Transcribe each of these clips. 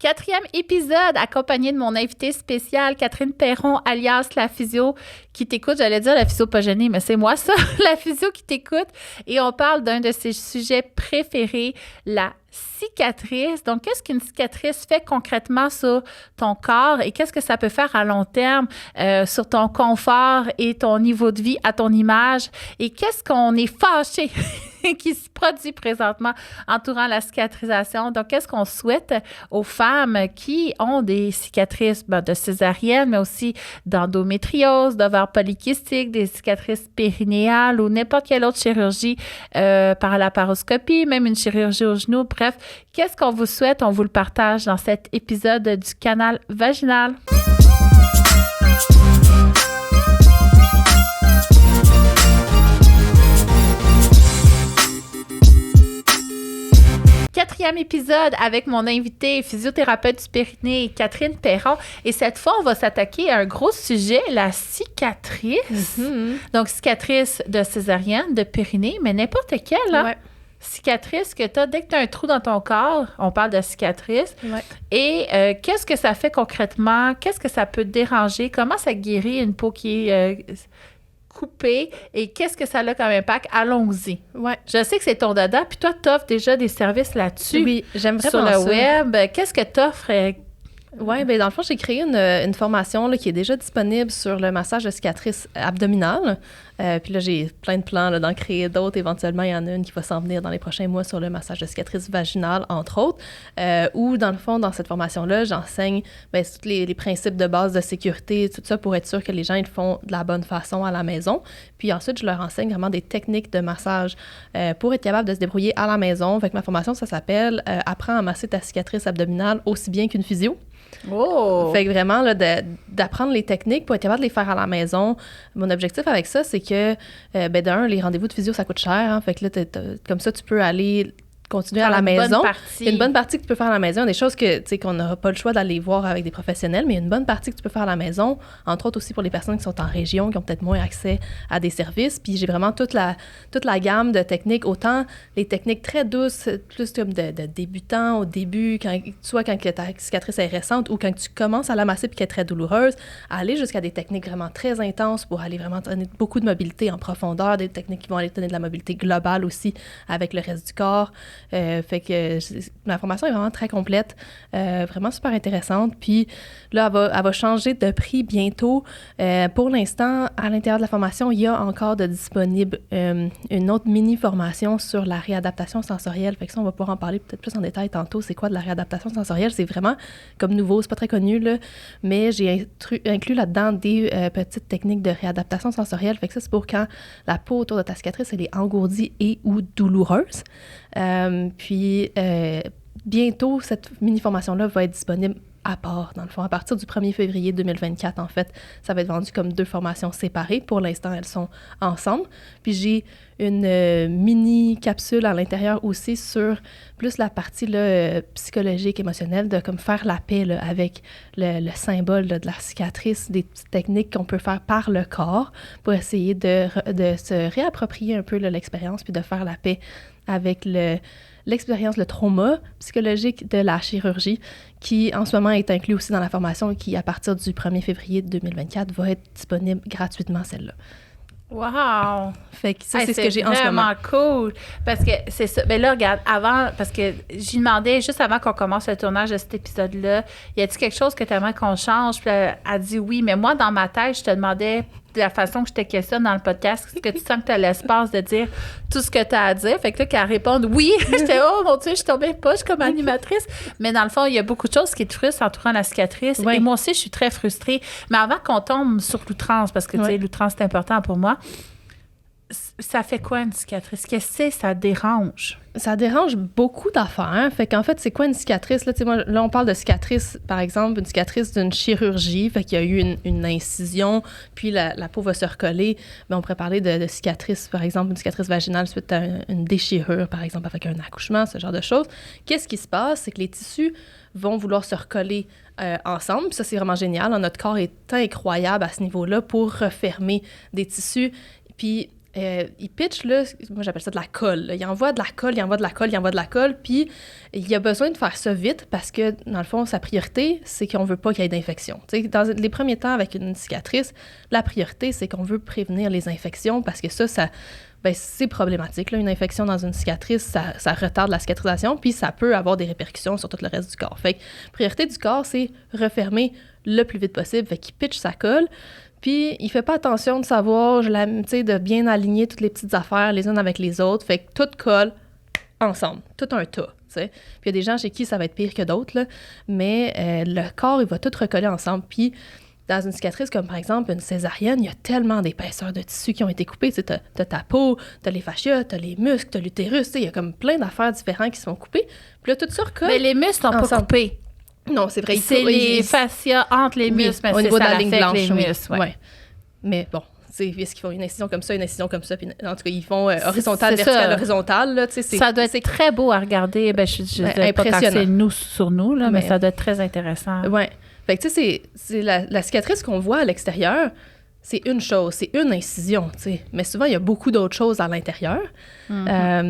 4e épisode, accompagné de mon invité spécial, Catherine Perron, alias la physio qui t'écoute. J'allais dire la physio pas gênée, mais c'est moi ça, la physio qui t'écoute. Et on parle d'un de ses sujets préférés, la cicatrice. Donc, qu'est-ce qu'une cicatrice fait concrètement sur ton corps et qu'est-ce que ça peut faire à long terme sur ton confort et ton niveau de vie à ton image? Et qu'est-ce qu'on est fâché qui se produit présentement entourant la cicatrisation? Donc, qu'est-ce qu'on souhaite aux femmes qui ont des cicatrices de césarienne, mais aussi d'endométriose, d'ovaires polykystiques, des cicatrices périnéales ou n'importe quelle autre chirurgie par laparoscopie, même une chirurgie au genou. Bref, qu'est-ce qu'on vous souhaite? On vous le partage dans cet épisode du canal vaginal. Quatrième épisode avec mon invité, physiothérapeute du périnée, Catherine Perron. Et cette fois, on va s'attaquer à un gros sujet, la cicatrice. Donc, cicatrice de césarienne, de périnée, mais n'importe quelle. Hein? Ouais. Cicatrice que tu as dès que tu as un trou dans ton corps, on parle de cicatrice. Ouais. Et qu'est-ce que ça fait concrètement? Qu'est-ce que ça peut déranger? Comment ça guérit une peau qui est coupée? Et qu'est-ce que ça a comme impact? Allons-y. Ouais. Je sais que c'est ton dada, puis toi, tu offres déjà des services là-dessus. Oui, j'aime vraiment sur le ça. web. Qu'est-ce que tu offres? Oui, bien, dans le fond, j'ai créé une formation là, qui est déjà disponible sur le massage de cicatrice abdominale. Puis là, j'ai plein de plans là, d'en créer d'autres. Éventuellement, il y en a une qui va s'en venir dans les prochains mois sur le massage de cicatrice vaginale, entre autres. Où, dans le fond, dans cette formation-là, j'enseigne tous les principes de base de sécurité, tout ça pour être sûr que les gens ils le font de la bonne façon à la maison. Puis ensuite, je leur enseigne vraiment des techniques de massage pour être capable de se débrouiller à la maison. Fait que ma formation, ça s'appelle « Apprends à masser ta cicatrice abdominale aussi bien qu'une physio ». Oh! Fait que vraiment, là, d'apprendre les techniques pour être capable de les faire à la maison. Mon objectif avec ça, c'est que, d'un, les rendez-vous de physio, ça coûte cher. Hein, fait que là, comme ça, tu peux aller continuer à la maison. Il y a une bonne partie que tu peux faire à la maison. Des choses que, tu sais, qu'on n'aura pas le choix d'aller voir avec des professionnels, mais il y a une bonne partie que tu peux faire à la maison, entre autres aussi pour les personnes qui sont en région, qui ont peut-être moins accès à des services. Puis j'ai vraiment toute la gamme de techniques, autant les techniques très douces, plus comme de débutants au début, soit quand ta cicatrice est récente ou quand tu commences à la masser puis qu'elle est très douloureuse, à aller jusqu'à des techniques vraiment très intenses pour aller vraiment donner beaucoup de mobilité en profondeur, des techniques qui vont aller donner de la mobilité globale aussi avec le reste du corps. Fait que ma formation est vraiment très complète, vraiment super intéressante. Puis là, elle va changer de prix bientôt. Pour l'instant, à l'intérieur de la formation, il y a encore de disponible une autre mini-formation sur la réadaptation sensorielle. Fait que ça, on va pouvoir en parler peut-être plus en détail tantôt. C'est quoi de la réadaptation sensorielle? C'est vraiment comme nouveau, c'est pas très connu, là, mais j'ai inclus là-dedans des petites techniques de réadaptation sensorielle. Fait que ça, c'est pour quand la peau autour de ta cicatrice, elle est engourdie et ou douloureuse. Puis, bientôt, cette mini-formation-là va être disponible à part, dans le fond. À partir du 1er février 2024, en fait, ça va être vendu comme 2 formations séparées. Pour l'instant, elles sont ensemble. Puis, j'ai une mini-capsule à l'intérieur aussi sur plus la partie là, psychologique, émotionnelle, de comme faire la paix là, avec le symbole là, de la cicatrice, des petites techniques qu'on peut faire par le corps pour essayer de se réapproprier un peu là, l'expérience puis de faire la paix avec l'expérience, le trauma psychologique de la chirurgie qui, en ce moment, est inclus aussi dans la formation et qui, à partir du 1er février 2024, va être disponible gratuitement, celle-là. Wow! Fait que ça, c'est ce que j'ai en ce moment. C'est vraiment cool. Parce que c'est ça. Mais là, regarde, avant, parce que j'y demandais, juste avant qu'on commence le tournage de cet épisode-là, y a-t-il quelque chose que tu aimerais qu'on change? Puis elle a dit oui. Mais moi, dans ma tête, je te demandais de la façon que je te questionne dans le podcast, est-ce que tu sens que tu as l'espace de dire tout ce que tu as à dire? Fait que là, qu'elle réponde oui, j'étais oh mon Dieu, je tombais pas, je suis comme animatrice. Mais dans le fond, il y a beaucoup de choses qui te frustrent entourant la cicatrice. Oui. Et moi aussi, je suis très frustrée. Mais avant qu'on tombe sur l'outrance, parce que tu sais, l'outrance, c'est important pour moi, ça fait quoi une cicatrice? Qu'est-ce que ça dérange? Ça dérange beaucoup d'affaires. Fait qu'en fait, c'est quoi une cicatrice? Là, là, on parle de cicatrice, par exemple, une cicatrice d'une chirurgie. Fait qu'il y a eu une incision, puis la peau va se recoller. Mais on pourrait parler de cicatrice, par exemple, une cicatrice vaginale suite à une déchirure, par exemple, avec un accouchement, ce genre de choses. Qu'est-ce qui se passe? C'est que les tissus vont vouloir se recoller ensemble. Ça, c'est vraiment génial. Notre corps est incroyable à ce niveau-là pour refermer des tissus. Puis, il pitch, là, moi j'appelle ça de la colle. Là. Il envoie de la colle, puis il a besoin de faire ça vite parce que, dans le fond, sa priorité, c'est qu'on veut pas qu'il y ait d'infection. Tu sais, dans les premiers temps, avec une cicatrice, la priorité, c'est qu'on veut prévenir les infections parce que ça c'est problématique. Là. Une infection dans une cicatrice, ça retarde la cicatrisation, puis ça peut avoir des répercussions sur tout le reste du corps. Fait que priorité du corps, c'est refermer le plus vite possible. Fait qu'il pitch sa colle, puis il fait pas attention de savoir, de bien aligner toutes les petites affaires les unes avec les autres. Fait que tout colle ensemble, tout un tas. T'sais. Puis il y a des gens chez qui ça va être pire que d'autres, là, mais le corps, il va tout recoller ensemble. Puis dans une cicatrice comme par exemple une césarienne, il y a tellement d'épaisseurs de tissu qui ont été coupées. Tu as ta peau, tu as les fascias, tu as les muscles, tu as l'utérus. Il y a comme plein d'affaires différentes qui se sont coupées. Puis là, tout ça recolle. Mais les muscles sont pas coupés. Non, c'est vrai. C'est les fascias entre les muscles, mais au niveau de la ligne blanche. Les muscles, ouais. Mais bon, est-ce qu'ils font une incision comme ça, puis en tout cas, ils font horizontal, vertical, horizontal. Là, ça doit être très beau à regarder. Je impressionnant. Pas quand c'est nous sur nous, là, mais ça doit être très intéressant. Oui. Fait que, tu sais, c'est la cicatrice qu'on voit à l'extérieur, c'est une chose, c'est une incision, tu sais. Mais souvent, il y a beaucoup d'autres choses à l'intérieur,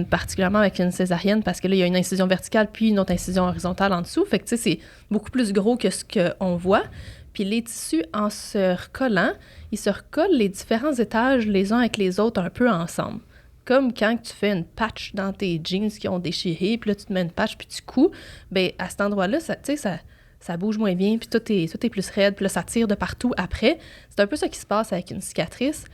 particulièrement avec une césarienne, parce que là, il y a une incision verticale puis une autre incision horizontale en dessous. Fait que, tu sais, c'est beaucoup plus gros que ce qu'on voit. Puis les tissus, en se recollant, ils se recollent les différents étages les uns avec les autres un peu ensemble. Comme quand tu fais une patch dans tes jeans qui ont déchiré, puis là, tu te mets une patch puis tu couds, bien, à cet endroit-là, tu sais, ça bouge moins bien, puis tout est plus raide, puis là, ça tire de partout après. C'est un peu ça qui se passe avec une cicatrice.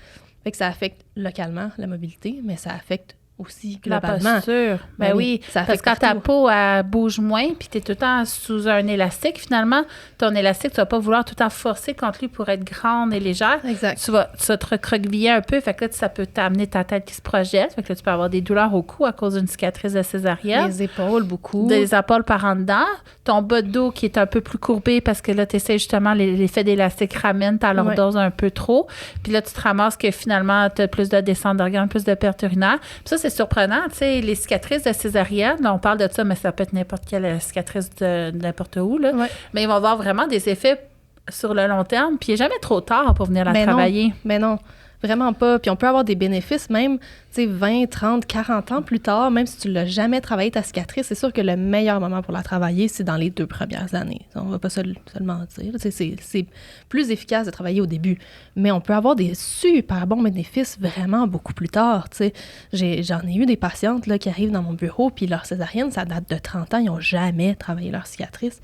Fait que ça affecte localement la mobilité, mais ça affecte aussi globalement. La posture. Ben oui, parce que quand ta peau, elle bouge moins, puis tu es tout le temps sous un élastique, finalement, ton élastique, tu vas pas vouloir tout le temps forcer contre lui pour être grande et légère. Exact. Tu vas te recroqueviller un peu, fait que là, ça peut t'amener ta tête qui se projette, fait que là, tu peux avoir des douleurs au cou à cause d'une cicatrice de césarienne. Les épaules, beaucoup. Des épaules par en dedans. Ton bas de dos qui est un peu plus courbé parce que là, tu essaies justement, l'effet d'élastique ramène ta lordose un peu trop. Puis là, tu te ramasses que finalement, tu as plus de descente d'organes, plus de perte urinaire. Puis ça, c'est surprenant. Tu sais, les cicatrices de césarienne, là, on parle de ça, mais ça peut être n'importe quelle cicatrice de n'importe où. Là. Ouais. Mais ils vont avoir vraiment des effets sur le long terme. Puis il n'est jamais trop tard pour venir la travailler. Mais non. Vraiment pas. Puis on peut avoir des bénéfices même, tu sais, 20, 30, 40 ans plus tard, même si tu l'as jamais travaillé ta cicatrice, c'est sûr que le meilleur moment pour la travailler, c'est dans les 2 premières années. On va pas se le mentir. C'est plus efficace de travailler au début. Mais on peut avoir des super bons bénéfices vraiment beaucoup plus tard, tu sais. J'en ai eu des patientes là, qui arrivent dans mon bureau, puis leur césarienne, ça date de 30 ans, ils n'ont jamais travaillé leur cicatrice.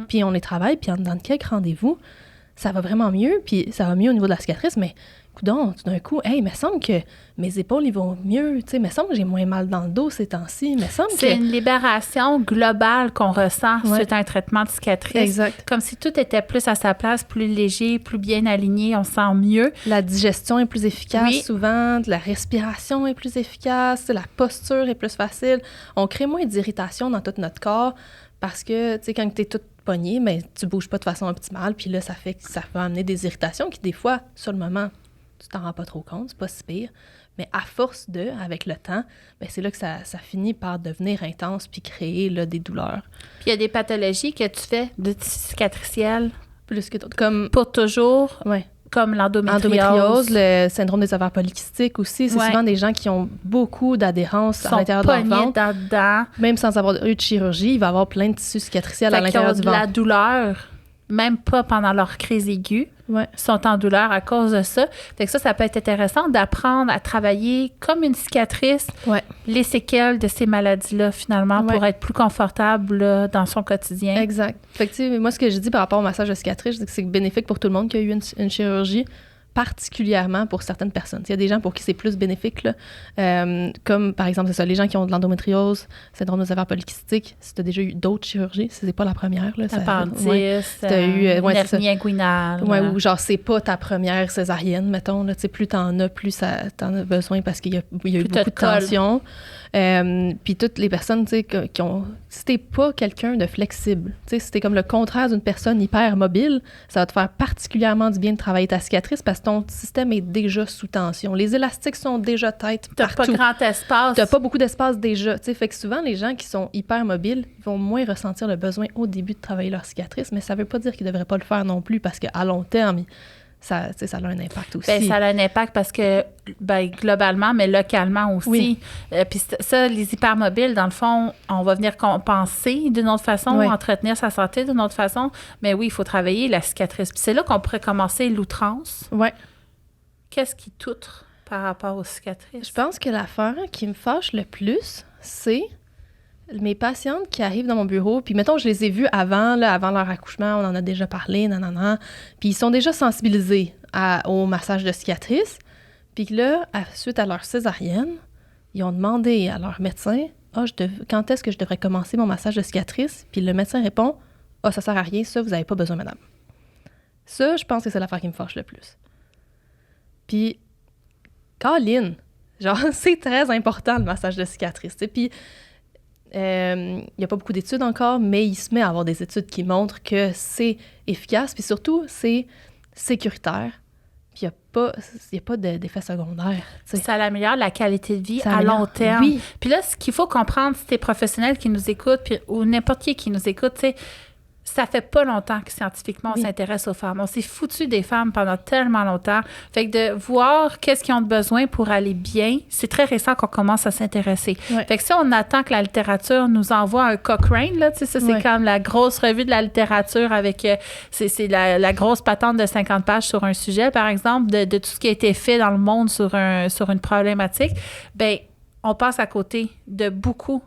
Puis on les travaille, puis en dedans de quelques rendez-vous, ça va vraiment mieux, puis ça va mieux au niveau de la cicatrice, mais coudonc, tout d'un coup, hey, il me semble que mes épaules, ils vont mieux. Tu sais, il me semble que j'ai moins mal dans le dos ces temps-ci. Il me semble c'est une libération globale qu'on ressent suite à un traitement de cicatrice. Exact. Comme si tout était plus à sa place, plus léger, plus bien aligné, on se sent mieux. La digestion est plus efficace souvent, la respiration est plus efficace, la posture est plus facile. On crée moins d'irritation dans tout notre corps parce que, tu sais, quand tu es toute pognée, mais tu bouges pas de façon optimale, puis là, ça fait que ça peut amener des irritations qui, des fois, sur le moment, tu t'en rends pas trop compte, c'est pas si pire. Mais à force avec le temps, ben c'est là que ça finit par devenir intense puis créer là, des douleurs. Puis il y a des pathologies que tu fais de cicatricielles. Plus que d'autres. Comme pour toujours. Oui. Comme l'endométriose. Le syndrome des ovaires polykystiques aussi. C'est souvent des gens qui ont beaucoup d'adhérence à l'intérieur de leur ventre. Dedans. Même sans avoir eu de chirurgie, il va y avoir plein de tissus cicatriciels à l'intérieur du ventre. La douleur, même pas pendant leur crise aiguë, sont en douleur à cause de ça. Fait que ça peut être intéressant d'apprendre à travailler comme une cicatrice les séquelles de ces maladies-là, finalement, pour être plus confortable là, dans son quotidien. Exact. Fait que, moi, ce que je dis par rapport au massage de cicatrice, je dis que c'est bénéfique pour tout le monde qui a eu une chirurgie, particulièrement pour certaines personnes. Il y a des gens pour qui c'est plus bénéfique, là. Comme, par exemple, c'est ça, les gens qui ont de l'endométriose, syndrome des ovaires polykystiques, si tu as déjà eu d'autres chirurgies, c'est pas la première. Appendicite, une hernie inguinale. Ou genre, c'est pas ta première césarienne, mettons. Là, plus t'en as, plus t'en as besoin parce qu'il y a eu beaucoup de tension. Puis toutes les personnes, tu sais, qui ont... Si t'es pas quelqu'un de flexible, tu sais, si t'es comme le contraire d'une personne hyper mobile, ça va te faire particulièrement du bien de travailler ta cicatrice parce que ton système est déjà sous tension. Les élastiques sont déjà têtes partout. T'as pas grand espace. T'as pas beaucoup d'espace déjà, tu sais. Fait que souvent, les gens qui sont hyper mobiles vont moins ressentir le besoin au début de travailler leur cicatrice, mais ça veut pas dire qu'ils devraient pas le faire non plus parce qu'à long terme, ça a un impact aussi. Bien, ça a un impact parce que, globalement, mais localement aussi. Oui. Puis ça, les hypermobiles, dans le fond, on va venir compenser d'une autre façon, entretenir sa santé d'une autre façon. Mais oui, il faut travailler la cicatrice. Puis c'est là qu'on pourrait commencer l'outrance. Oui. Qu'est-ce qui t'outre par rapport aux cicatrices? Je pense que l'affaire qui me fâche le plus, c'est mes patientes qui arrivent dans mon bureau, puis mettons, je les ai vues avant leur accouchement, on en a déjà parlé, puis ils sont déjà sensibilisés au massage de cicatrices, puis là, suite à leur césarienne, ils ont demandé à leur médecin, quand est-ce que je devrais commencer mon massage de cicatrices? Puis le médecin répond, ça sert à rien, ça, vous n'avez pas besoin, madame. Ça, je pense que c'est l'affaire qui me fâche le plus. Puis, Colin, genre, c'est très important, le massage de cicatrices, tu sais, puis il n'y a pas beaucoup d'études encore, mais il se met à avoir des études qui montrent que c'est efficace, puis surtout, c'est sécuritaire. Puis il n'y a pas d'effet secondaire. T'sais. Ça améliore la qualité de vie à long terme. Oui. Puis là, ce qu'il faut comprendre, si t'es professionnel qui nous écoute, ou n'importe qui nous écoute, tu sais, ça fait pas longtemps que scientifiquement, on s'intéresse aux femmes. On s'est foutu des femmes pendant tellement longtemps. Fait que de voir qu'est-ce qu'ils ont de besoin pour aller bien, c'est très récent qu'on commence à s'intéresser. Ouais. Fait que si on attend que la littérature nous envoie un Cochrane, là, tu sais, ça, c'est comme la grosse revue de la littérature avec, c'est la grosse patente de 50 pages sur un sujet, par exemple, de tout ce qui a été fait dans le monde sur une problématique, bien, on passe à côté de beaucoup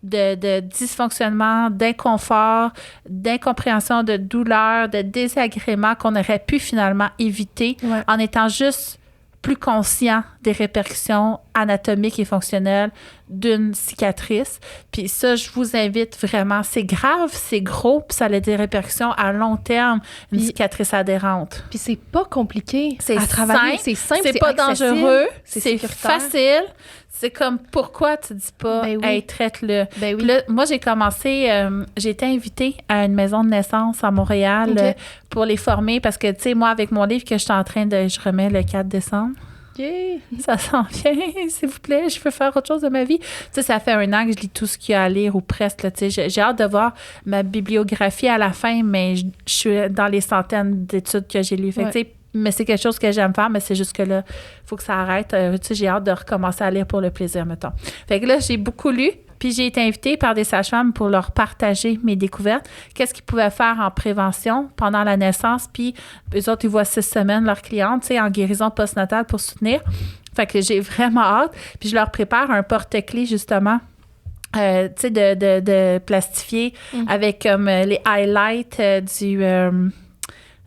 de dysfonctionnement, d'inconfort, d'incompréhension, de douleur, de désagréments qu'on aurait pu finalement éviter en étant juste plus conscient des répercussions anatomiques et fonctionnelles d'une cicatrice. Puis ça, je vous invite vraiment. C'est grave, c'est gros, puis ça a des répercussions à long terme, une cicatrice adhérente. Puis c'est pas compliqué à travailler. C'est simple, c'est pas accessible, dangereux, c'est facile. C'est comme, pourquoi tu dis pas, hey, traite-le. Ben oui. Puis là, moi, j'ai commencé, j'ai été invitée à une maison de naissance à Montréal pour les former parce que, tu sais, moi, avec mon livre que je remets le 4 décembre. Okay. Ça s'en vient, s'il vous plaît, je veux faire autre chose de ma vie. Tu sais, ça fait 1 an que je lis tout ce qu'il y a à lire ou presque. Là, tu sais, j'ai hâte de voir ma bibliographie à la fin, mais je suis dans les centaines d'études que j'ai lues. Fait que, tu sais, mais c'est quelque chose que j'aime faire, mais c'est juste que là, il faut que ça arrête. Tu sais, j'ai hâte de recommencer à lire pour le plaisir, mettons. Fait que là, j'ai beaucoup lu, puis j'ai été invitée par des sages-femmes pour leur partager mes découvertes. Qu'est-ce qu'ils pouvaient faire en prévention pendant la naissance, puis eux autres, ils voient 6 semaines leurs clientes, tu sais, en guérison postnatale pour soutenir. Fait que j'ai vraiment hâte. Puis je leur prépare un porte-clés, justement, tu sais, de plastifier avec les highlights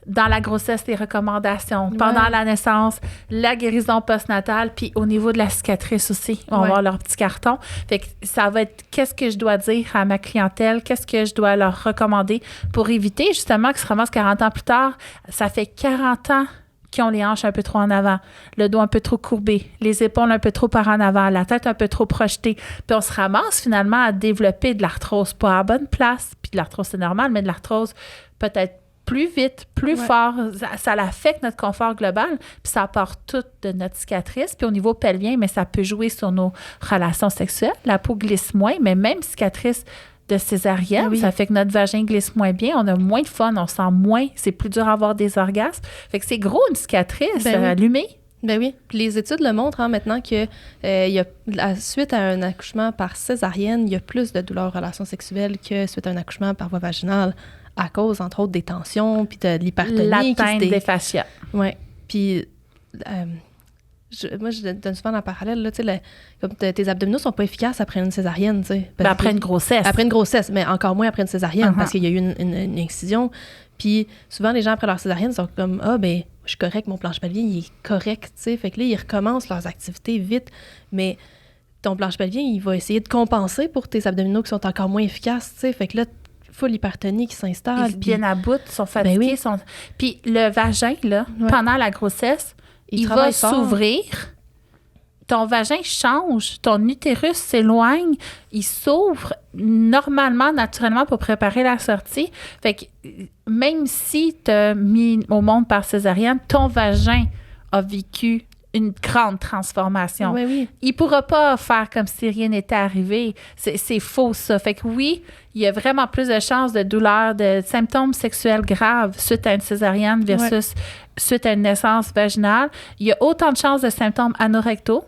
dans la grossesse, les recommandations, pendant la naissance, la guérison postnatale, puis au niveau de la cicatrice aussi, on va avoir leur petit carton. Fait que ça va être qu'est-ce que je dois dire à ma clientèle, qu'est-ce que je dois leur recommander pour éviter justement qu'ils se ramassent 40 ans plus tard. Ça fait 40 ans qui ont les hanches un peu trop en avant, le dos un peu trop courbé, les épaules un peu trop par en avant, la tête un peu trop projetée. Puis on se ramasse finalement à développer de l'arthrose pas à la bonne place. Puis de l'arthrose, c'est normal, mais de l'arthrose peut-être plus vite, plus fort. Ça affecte notre confort global, puis ça part tout de notre cicatrice. Puis au niveau pelvien, mais ça peut jouer sur nos relations sexuelles. La peau glisse moins, mais même cicatrice de césarienne, ça fait que notre vagin glisse moins bien, on a moins de fun, on sent moins, c'est plus dur à avoir des orgasmes. Fait que c'est gros une cicatrice allumée. Ben oui. Puis les études le montrent maintenant que suite à un accouchement par césarienne, il y a plus de douleurs aux relations sexuelles que suite à un accouchement par voie vaginale à cause, entre autres, des tensions puis de l'hypertonie. L'atteinte des fascias. Oui. Puis moi, je donne souvent en parallèle, là, tu sais, comme tes abdominaux sont pas efficaces après une césarienne, tu sais. Après une grossesse. Après une grossesse, mais encore moins après une césarienne, parce qu'il y a eu une incision. Puis souvent, les gens, après leur césarienne, sont comme « Ah, ben je suis correct, mon planche pelvien, il est correct, tu sais. » Fait que là, ils recommencent leurs activités vite, mais ton planche pelvien, il va essayer de compenser pour tes abdominaux qui sont encore moins efficaces, tu sais. Fait que là, full hypertonie qui s'installe. Ils viennent à bout, sont fatigués. Puis le vagin, là, pendant la grossesse, il va s'ouvrir. Ton vagin change, ton utérus s'éloigne, il s'ouvre normalement, naturellement pour préparer la sortie. Fait que même si tu as mis au monde par césarienne, ton vagin a vécu une grande transformation. Oui, oui. Il pourra pas faire comme si rien n'était arrivé. C'est faux, ça. Fait que oui, il y a vraiment plus de chances de douleurs, de symptômes sexuels graves suite à une césarienne versus suite à une naissance vaginale. Il y a autant de chances de symptômes anorectaux,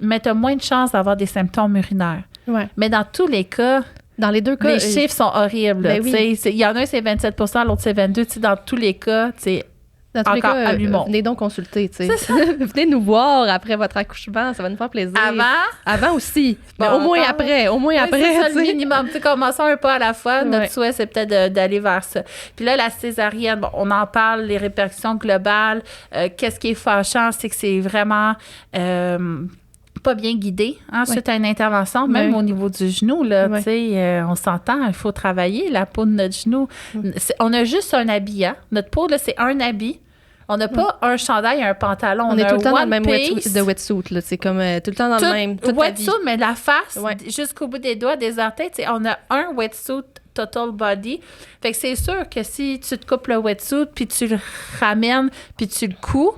mais tu as moins de chances d'avoir des symptômes urinaires. Ouais. Mais dans tous les cas, dans les deux cas, les chiffres sont horribles. Ben oui. Il y en a un, c'est 27 %, l'autre, c'est 22 %. Dans tous les cas, dans tous les encore cas, allumons. Venez donc consulter. Venez nous voir après votre accouchement, ça va nous faire plaisir. Avant aussi. Bon, mais au moins après. C'est ça le minimum. Commençons un pas à la fois. Notre souhait, c'est peut-être d'aller vers ça. Puis là, la césarienne, bon, on en parle, les répercussions globales. Qu'est-ce qui est fâchant, c'est que c'est vraiment pas bien guidé suite à une intervention, même au niveau du genou. Là, on s'entend, il faut travailler la peau de notre genou. On a juste un habit. Notre peau, là, c'est un habit. On n'a pas un chandail et un pantalon. On est tout le temps dans le même wetsuit. C'est comme tout le temps dans le même. Wetsuit, mais la face, jusqu'au bout des doigts, des orteils, on a un wetsuit total body. Fait que c'est sûr que si tu te coupes le wetsuit, puis tu le ramènes, puis tu le couds,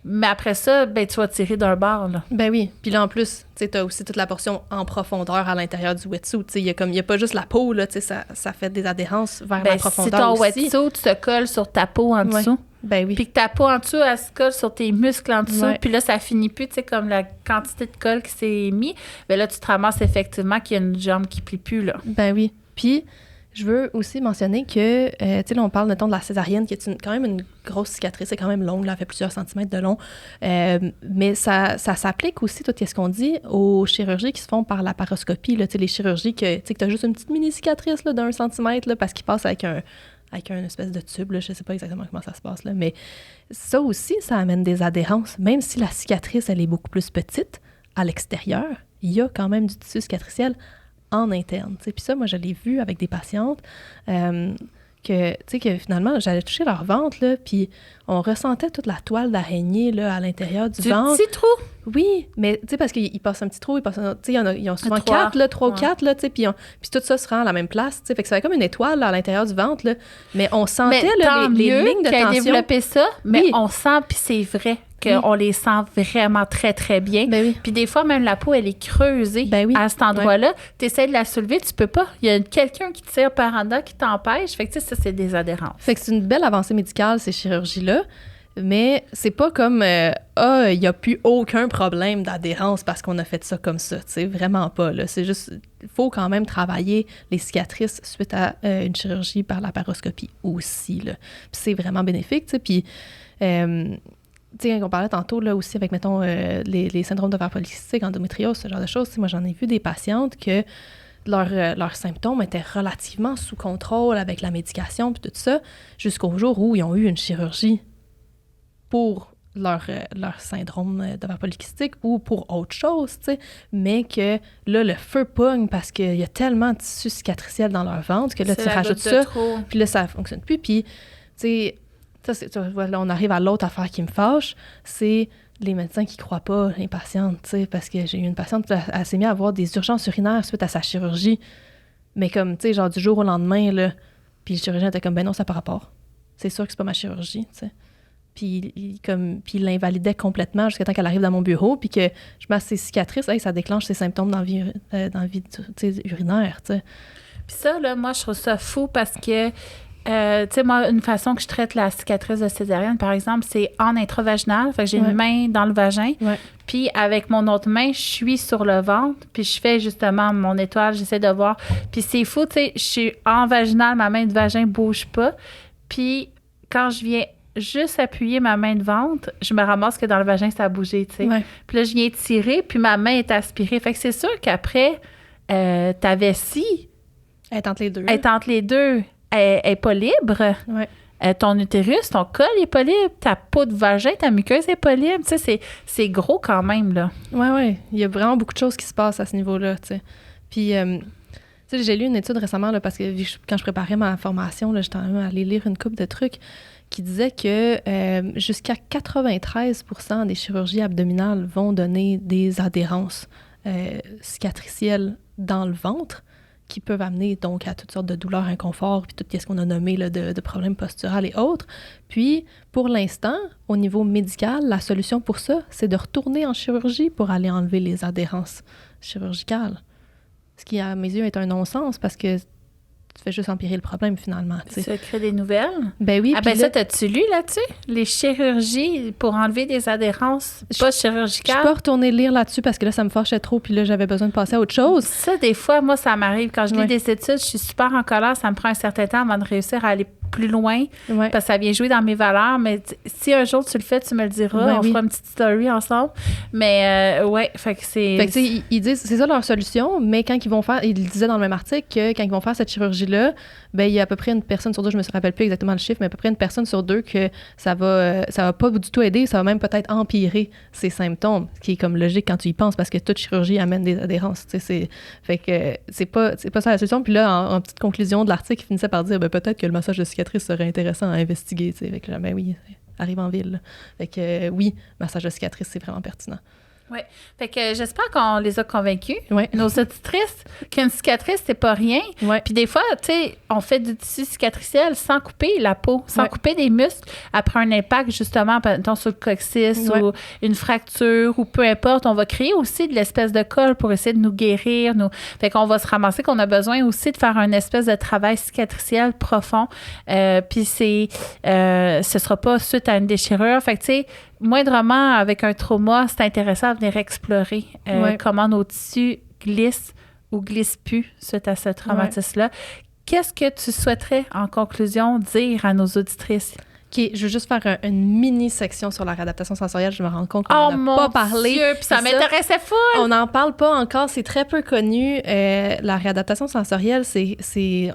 mais après ça, tu vas tirer d'un bord. Là. Ben oui. Puis là, en plus, tu as aussi toute la portion en profondeur à l'intérieur du wetsuit. Il n'y a pas juste la peau, là, ça fait des adhérences vers la profondeur aussi. Si ton wetsuit se colle sur ta peau en dessous, puis que ta peau en dessous, elle se colle sur tes muscles en dessous, puis là, ça finit plus, comme la quantité de colle qui s'est mise, ben là, tu te ramasses effectivement qu'il y a une jambe qui plie plus, là. Ben oui. Puis, je veux aussi mentionner que, là, on parle, mettons, de la césarienne, qui est quand même une grosse cicatrice, c'est quand même longue, là, elle fait plusieurs centimètres de long, mais ça s'applique aussi, tout ce qu'on dit, aux chirurgies qui se font par laparoscopie, là, les chirurgies que tu as juste une petite mini-cicatrice là, d'1 centimètre, là, parce qu'ils passent avec un espèce de tube, là, je sais pas exactement comment ça se passe, là, mais ça aussi, ça amène des adhérences. Même si la cicatrice, elle est beaucoup plus petite, à l'extérieur, il y a quand même du tissu cicatriciel en interne. Puis ça, moi, je l'ai vu avec des patientes que finalement, j'allais toucher leur ventre, là, puis on ressentait toute la toile d'araignée là, à l'intérieur du ventre. Du petit trou? Oui, mais parce qu'ils passent un petit trou, ils ont souvent 3 ou 4, là, puis tout ça se rend à la même place, fait que ça fait comme une étoile là, à l'intérieur du ventre, là, mais on sentait là, les lignes de tension. Développé ça, mais on sent, puis c'est vrai qu'on les sent vraiment très, très bien. Ben oui. Puis des fois, même la peau, elle est creusée à cet endroit-là. Tu essaies de la soulever, tu peux pas. Il y a quelqu'un qui tire par en dedans qui t'empêche. Fait que ça, c'est des adhérences. Fait que c'est une belle avancée médicale, ces chirurgies-là. Mais c'est pas comme il n'y a plus aucun problème d'adhérence parce qu'on a fait ça comme ça. Vraiment pas. Là. C'est juste, il faut quand même travailler les cicatrices suite à une chirurgie par laparoscopie aussi. Là. Puis c'est vraiment bénéfique. Puis on parlait tantôt là, aussi avec, mettons, les syndromes d'ovaires polycystiques, endométriose, ce genre de choses. Moi, j'en ai vu des patientes que leurs symptômes étaient relativement sous contrôle avec la médication puis tout ça, jusqu'au jour où ils ont eu une chirurgie pour leur syndrome d'ovaires polycystiques ou pour autre chose, mais que là, le feu pogne parce qu'il y a tellement de tissu cicatriciel dans leur ventre que là, tu rajoutes ça, puis là, ça ne fonctionne plus. Puis, tu sais, là, on arrive à l'autre affaire qui me fâche, c'est les médecins qui ne croient pas les patientes, parce que j'ai eu une patiente, elle s'est mise à avoir des urgences urinaires suite à sa chirurgie, mais comme, tu sais, genre du jour au lendemain, là, puis le chirurgien était comme, ben non, ça n'a pas rapport. C'est sûr que c'est pas ma chirurgie, tu sais. Puis il l'invalidait complètement jusqu'à temps qu'elle arrive dans mon bureau, puis que je masse ses cicatrices, ça déclenche ses symptômes d'envie urinaire, tu sais. Puis ça, là, moi, je trouve ça fou parce que, tu sais, moi, une façon que je traite la cicatrice de césarienne, par exemple, c'est en intravaginal. Fait que j'ai une main dans le vagin. Ouais. Puis avec mon autre main, je suis sur le ventre. Puis je fais justement mon étoile, j'essaie de voir. Puis c'est fou, tu sais, je suis en vaginal, ma main de vagin bouge pas. Puis quand je viens juste appuyer ma main de ventre, je me ramasse que dans le vagin, ça a bougé, tu sais. Ouais. Puis là, je viens tirer, puis ma main est aspirée. Fait que c'est sûr qu'après, ta vessie... Elle est entre les deux. Elle est entre les deux. Elle n'est pas libre. Ouais. Ton utérus, ton col n'est pas libre. Ta peau de vagin, ta muqueuse n'est pas libre. Tu sais, c'est gros quand même, là. Oui. Il y a vraiment beaucoup de choses qui se passent à ce niveau-là, tu sais. Puis, tu sais, j'ai lu une étude récemment, là, parce que quand je préparais ma formation, là, j'étais allée lire une couple de trucs qui disaient que jusqu'à 93% des chirurgies abdominales vont donner des adhérences cicatricielles dans le ventre. qui peuvent amener donc à toutes sortes de douleurs, inconfort, puis tout ce qu'on a nommé là, de problèmes posturaux et autres. Puis, pour l'instant, au niveau médical, la solution pour ça, c'est de retourner en chirurgie pour aller enlever les adhérences chirurgicales. Ce qui, à mes yeux, est un non-sens parce que tu fais juste empirer le problème, finalement. Tu vas créer des nouvelles? Ben oui. Ah ben ça, t'as-tu lu là-dessus? Les chirurgies pour enlever des adhérences pas chirurgicales? Je peux retourner lire là-dessus parce que là, ça me fâchait trop puis là, j'avais besoin de passer à autre chose. Ça, des fois, moi, ça m'arrive. Quand je lis des études, je suis super en colère. Ça me prend un certain temps avant de réussir à aller plus loin parce que ça vient jouer dans mes valeurs. Mais si un jour tu le fais, tu me le diras. On fera une petite story ensemble. Mais fait que c'est... Fait que tu sais, ils disent, c'est ça leur solution, mais quand ils vont faire... Ils disaient dans le même article que quand ils vont faire cette chirurgie-là, ben il y a à peu près une personne sur deux, je me rappelle plus exactement le chiffre, mais à peu près une personne sur deux que ça va pas du tout aider, ça va même peut-être empirer ses symptômes, ce qui est comme logique quand tu y penses, parce que toute chirurgie amène des adhérences, tu sais, fait que c'est pas ça la solution. Puis là, en petite conclusion de l'article, il finissait par dire, ben peut-être que le massage de cicatrice serait intéressant à investiguer, tu sais, fait que là, ben oui, arrive en ville, là. Fait que oui, massage de cicatrice, c'est vraiment pertinent. Oui. Fait que j'espère qu'on les a convaincus. Ouais. Nos auditrices, qu'une cicatrice, c'est pas rien. Ouais. Puis des fois, tu sais, on fait du tissu cicatriciel sans couper la peau, sans couper des muscles. Après un impact, justement, par sur le coccyx ou une fracture ou peu importe, on va créer aussi de l'espèce de colle pour essayer de nous guérir. Fait qu'on va se ramasser qu'on a besoin aussi de faire un espèce de travail cicatriciel profond. Puis ce sera pas suite à une déchirure. Fait que, tu sais, moindrement, avec un trauma, c'est intéressant de venir explorer comment nos tissus glissent ou glissent plus suite à ce traumatisme-là. Qu'est-ce que tu souhaiterais, en conclusion, dire à nos auditrices? OK, je veux juste faire une mini-section sur la réadaptation sensorielle. Je me rends compte qu'on n'en a pas parlé. Dieu, puis ça m'intéressait full! On n'en parle pas encore, c'est très peu connu. La réadaptation sensorielle, c'est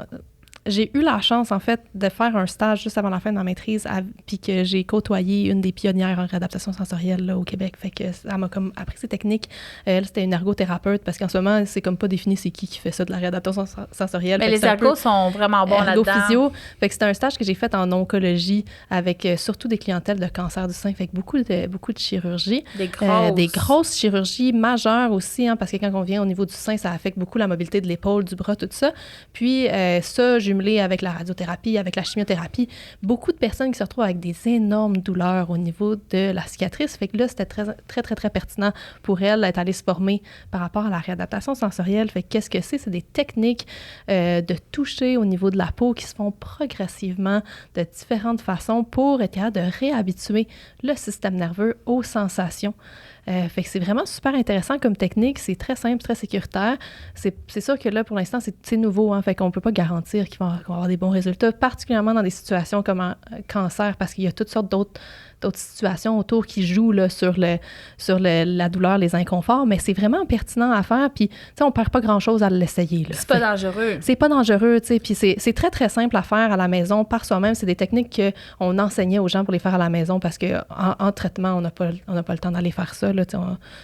j'ai eu la chance, en fait, de faire un stage juste avant la fin de ma maîtrise, puis que j'ai côtoyé une des pionnières en réadaptation sensorielle là, au Québec. Fait que ça m'a comme appris ces techniques. Elle, c'était une ergothérapeute, parce qu'en ce moment, c'est comme pas défini c'est qui fait ça de la réadaptation sensorielle. Mais les ergos sont vraiment bons là-dedans. Ergo-physio. Fait que c'était un stage que j'ai fait en oncologie avec surtout des clientèles de cancer du sein. Fait que beaucoup de chirurgie. Des grosses chirurgies majeures aussi, hein, parce que quand on vient au niveau du sein, ça affecte beaucoup la mobilité de l'épaule, du bras, tout ça. Puis ça, jumelé avec la radiothérapie, avec la chimiothérapie, beaucoup de personnes qui se retrouvent avec des énormes douleurs au niveau de la cicatrice. Fait que là, c'était très, très, très, très pertinent pour elle d'être allée se former par rapport à la réadaptation sensorielle. Fait que qu'est-ce que c'est? C'est des techniques de toucher au niveau de la peau qui se font progressivement de différentes façons pour être capable de réhabituer le système nerveux aux sensations. Fait que c'est vraiment super intéressant comme technique. C'est très simple, très sécuritaire. C'est sûr que là, pour l'instant, c'est nouveau. Hein, fait qu'on ne peut pas garantir qu'on va avoir des bons résultats, particulièrement dans des situations comme un cancer, parce qu'il y a toutes sortes d'autres situations autour qui jouent là, sur la douleur, les inconforts. Mais c'est vraiment pertinent à faire. Puis, tu sais, on ne perd pas grand-chose à l'essayer. Là. C'est pas dangereux. C'est pas dangereux, tu sais. Puis c'est très, très simple à faire à la maison par soi-même. C'est des techniques qu'on enseignait aux gens pour les faire à la maison parce qu'en traitement, on n'a pas le temps d'aller faire ça. Là,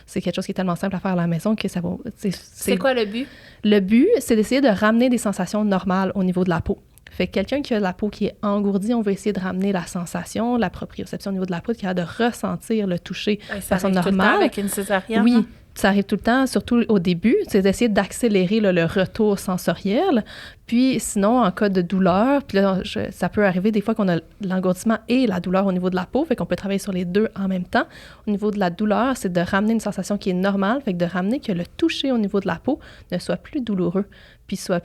c'est quelque chose qui est tellement simple à faire à la maison que ça va... C'est quoi le but? Le but, c'est d'essayer de ramener des sensations normales au niveau de la peau. Fait que quelqu'un qui a la peau qui est engourdie, on va essayer de ramener la sensation, la proprioception au niveau de la peau, qui a de ressentir le toucher de façon normale. Ça arrive tout le temps avec une césarienne? Oui, ça arrive tout le temps, surtout au début. C'est d'essayer d'accélérer le retour sensoriel. Puis sinon, en cas de douleur, puis là, ça peut arriver des fois qu'on a l'engourdissement et la douleur au niveau de la peau, fait qu'on peut travailler sur les deux en même temps. Au niveau de la douleur, c'est de ramener une sensation qui est normale, fait que de ramener que le toucher au niveau de la peau ne soit plus douloureux, puis soit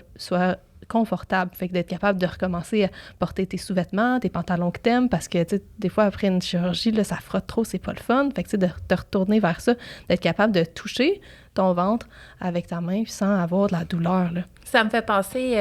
confortable. Fait que d'être capable de recommencer à porter tes sous-vêtements, tes pantalons que t'aimes, parce que, tu sais, des fois, après une chirurgie, là, ça frotte trop, c'est pas le fun. Fait que, tu sais, de te retourner vers ça, d'être capable de toucher ton ventre avec ta main puis sans avoir de la douleur, là. Ça me fait penser,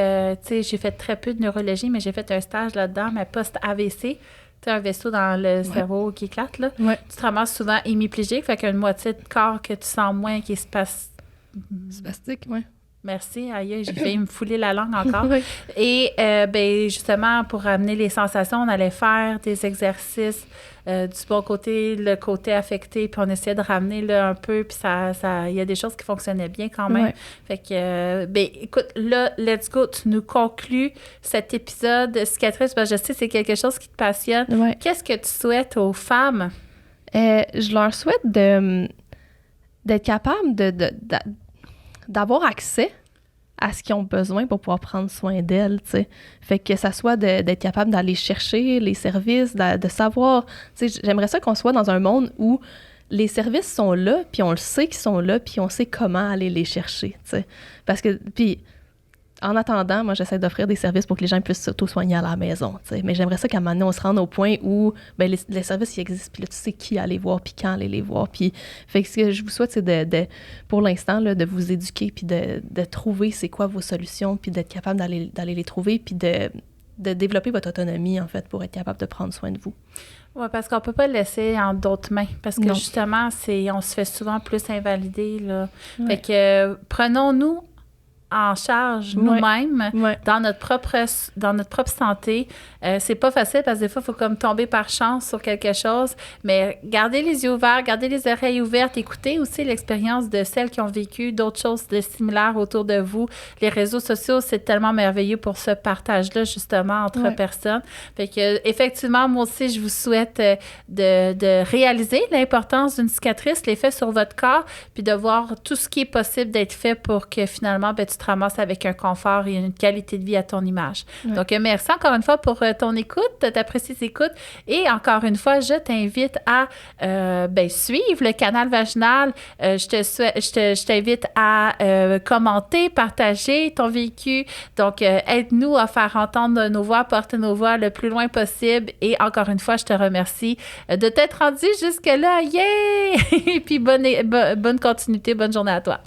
tu sais, j'ai fait très peu de neurologie, mais j'ai fait un stage là-dedans, mais post-AVC. Tu sais, un vaisseau dans le cerveau qui éclate, là. Ouais. Tu te ramasses souvent hémiplégique, fait qu'une moitié de corps que tu sens moins qui est spastique, oui. Merci, aïe, j'ai failli me fouler la langue encore. Oui. Et ben justement, pour amener les sensations, on allait faire des exercices du bon côté, le côté affecté, puis on essayait de ramener là, un peu, puis il y a des choses qui fonctionnaient bien quand même. Ouais. Fait que, ben écoute, là, let's go, tu nous conclus cet épisode de cicatrice, parce que je sais que c'est quelque chose qui te passionne. Ouais. Qu'est-ce que tu souhaites aux femmes? Je leur souhaite d'être capable d'avoir accès à ce qu'ils ont besoin pour pouvoir prendre soin d'elles, tu sais. Fait que ça soit d'être capable d'aller chercher les services, de savoir, tu sais, j'aimerais ça qu'on soit dans un monde où les services sont là, puis on le sait qu'ils sont là, puis on sait comment aller les chercher, tu sais. Parce que, puis en attendant, moi, j'essaie d'offrir des services pour que les gens puissent s'auto-soigner à la maison, tu sais. Mais j'aimerais ça qu'à un moment donné, on se rende au point où ben, les services, ils existent, puis là, tu sais qui aller voir, puis quand aller les voir. Puis, fait que ce que je vous souhaite, c'est pour l'instant, là, de vous éduquer, puis de trouver c'est quoi vos solutions, puis d'être capable d'aller les trouver, puis de développer votre autonomie, en fait, pour être capable de prendre soin de vous. Oui, parce qu'on ne peut pas le laisser en d'autres mains. Parce que justement, on se fait souvent plus invalider, là. Ouais. Fait que prenons-nous en charge nous-mêmes dans notre propre santé. C'est pas facile parce que des fois, il faut comme tomber par chance sur quelque chose, mais gardez les yeux ouverts, gardez les oreilles ouvertes, écoutez aussi l'expérience de celles qui ont vécu d'autres choses de similaires autour de vous. Les réseaux sociaux, c'est tellement merveilleux pour ce partage-là, justement, entre personnes. Fait que, effectivement, moi aussi, je vous souhaite de réaliser l'importance d'une cicatrice, l'effet sur votre corps, puis de voir tout ce qui est possible d'être fait pour que finalement, ben, tu te ramasses avec un confort et une qualité de vie à ton image. Donc, merci encore une fois pour ton écoute, ta précieuse écoute. Et encore une fois, je t'invite à suivre le canal vaginal. Je t'invite à commenter, partager ton vécu. Donc, aide-nous à faire entendre nos voix, porter nos voix le plus loin possible. Et encore une fois, je te remercie de t'être rendu jusque-là. Yeah! Et puis, bonne continuité, bonne journée à toi.